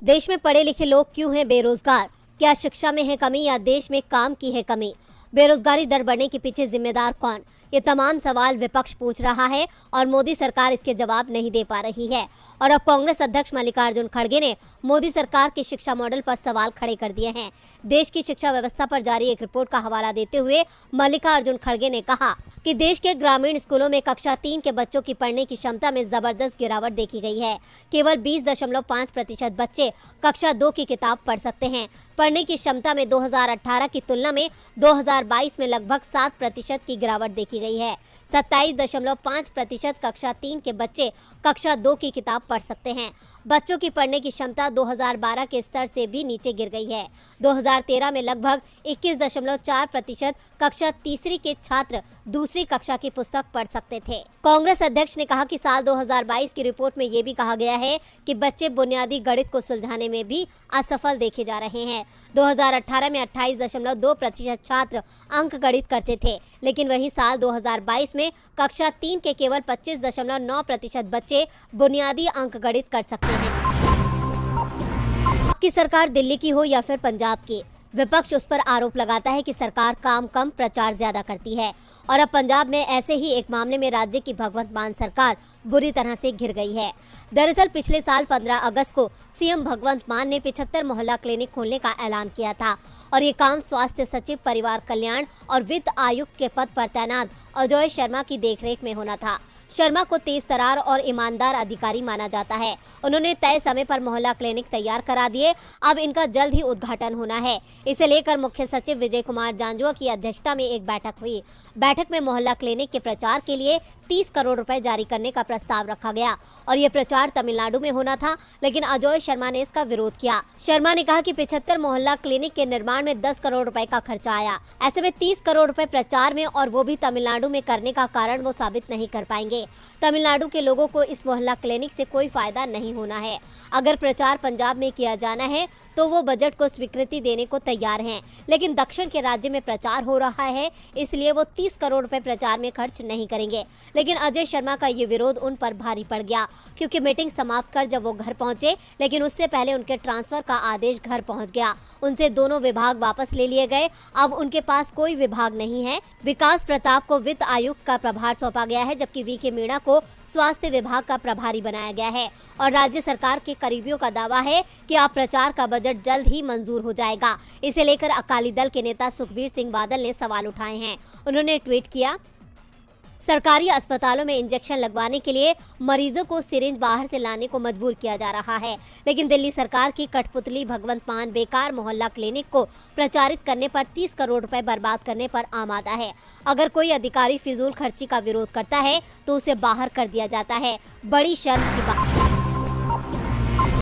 देश में पढ़े लिखे लोग क्यों हैं बेरोजगार? क्या शिक्षा में है कमी या देश में काम की है कमी? बेरोजगारी दर बढ़ने के पीछे जिम्मेदार कौन? ये तमाम सवाल विपक्ष पूछ रहा है और मोदी सरकार इसके जवाब नहीं दे पा रही है। और अब कांग्रेस अध्यक्ष मल्लिकार्जुन खड़गे ने मोदी सरकार के शिक्षा मॉडल पर सवाल खड़े कर दिए हैं। देश की शिक्षा व्यवस्था पर जारी एक रिपोर्ट का हवाला देते हुए मल्लिकार्जुन खड़गे ने कहा कि देश के ग्रामीण स्कूलों में कक्षा 3 के बच्चों की पढ़ने की क्षमता में जबरदस्त गिरावट देखी गई है। केवल 20.5% बच्चे कक्षा 2 की किताब पढ़ सकते हैं। पढ़ने की क्षमता में 2018 की तुलना में 2022 में लगभग 7% की गिरावट देखी गई है। 27.5% कक्षा 3 के बच्चे कक्षा 2 की किताब पढ़ सकते हैं। बच्चों की पढ़ने की क्षमता 2012 के स्तर से भी नीचे गिर गई है। 2013 में लगभग 21.4% कक्षा तीसरी के छात्र दूसरी कक्षा की पुस्तक पढ़ सकते थे। कांग्रेस अध्यक्ष ने कहा कि साल 2022 की रिपोर्ट में ये भी कहा गया है कि बच्चे बुनियादी गणित को सुलझाने में भी असफल देखे जा रहे हैं। 2018 में 28.2% छात्र अंक गणित करते थे, लेकिन वही साल 2022 में कक्षा 3 के केवल 25.9% बच्चे बुनियादी अंक गणित कर सकते हैं। आपकी सरकार दिल्ली की हो या फिर पंजाब की, विपक्ष उस पर आरोप लगाता है कि सरकार काम कम प्रचार ज्यादा करती है। और अब पंजाब में ऐसे ही एक मामले में राज्य की भगवंत मान सरकार बुरी तरह से घिर गई है। दरअसल पिछले साल 15 अगस्त को सीएम भगवंत मान ने 75 मोहल्ला क्लिनिक खोलने का ऐलान किया था और ये काम स्वास्थ्य सचिव, परिवार कल्याण और वित्त आयुक्त के पद पर तैनात अजय शर्मा की देखरेख में होना था। शर्मा को तेज तरार और ईमानदार अधिकारी माना जाता है। उन्होंने तय समय पर मोहल्ला क्लिनिक तैयार करा दिए। अब इनका जल्द ही उद्घाटन होना है। इसे लेकर मुख्य सचिव विजय कुमार जांजुआ की अध्यक्षता में एक बैठक हुई। बैठक में मोहल्ला क्लिनिक के प्रचार के लिए 30 करोड़ रुपए जारी करने का प्रस्ताव रखा गया और ये प्रचार तमिलनाडु में होना था, लेकिन अजय शर्मा ने इसका विरोध किया। शर्मा ने कहा कि 75 मोहल्ला क्लिनिक के निर्माण में 10 करोड़ रुपए का खर्चा आया। ऐसे में 30 करोड़ रुपए प्रचार में और वो भी तमिलनाडु में करने का कारण वो साबित नहीं कर पाएंगे। तमिलनाडु के लोगों को इस मोहल्ला क्लिनिक से कोई फायदा नहीं होना है। अगर प्रचार पंजाब में किया जाना है तो वो बजट को स्वीकृति देने को तैयार हैं, लेकिन दक्षिण के राज्य में प्रचार हो रहा है, इसलिए वो 30 करोड़ रुपए प्रचार में खर्च नहीं करेंगे। लेकिन अजय शर्मा का ये विरोध उन पर भारी पड़ गया, क्योंकि मीटिंग समाप्त कर जब वो घर पहुंचे, लेकिन उससे पहले उनके ट्रांसफर का आदेश घर पहुंच गया। उनसे दोनों विभाग वापस ले लिए गए। अब उनके पास कोई विभाग नहीं है। विकास प्रताप को वित्त आयुक्त का प्रभार सौंपा गया है, जबकि वीके मीणा को स्वास्थ्य विभाग का प्रभारी बनाया गया है। और राज्य सरकार के करीबियों का दावा है कि अब प्रचार का बजट जल्द ही मंजूर हो जाएगा। इसे लेकर अकाली दल के नेता सुखबीर सिंह बादल ने सवाल उठाए हैं। उन्होंने ट्वीट किया, सरकारी अस्पतालों में इंजेक्शन लगवाने के लिए मरीजों को सिरिंज बाहर से लाने को मजबूर किया जा रहा है, लेकिन दिल्ली सरकार की कठपुतली भगवंत मान बेकार मोहल्ला क्लिनिक को प्रचारित करने पर 30 करोड़ रुपए बर्बाद करने पर आमादा है। अगर कोई अधिकारी फिजूल खर्ची का विरोध करता है तो उसे बाहर कर दिया जाता है। बड़ी शर्म की बात।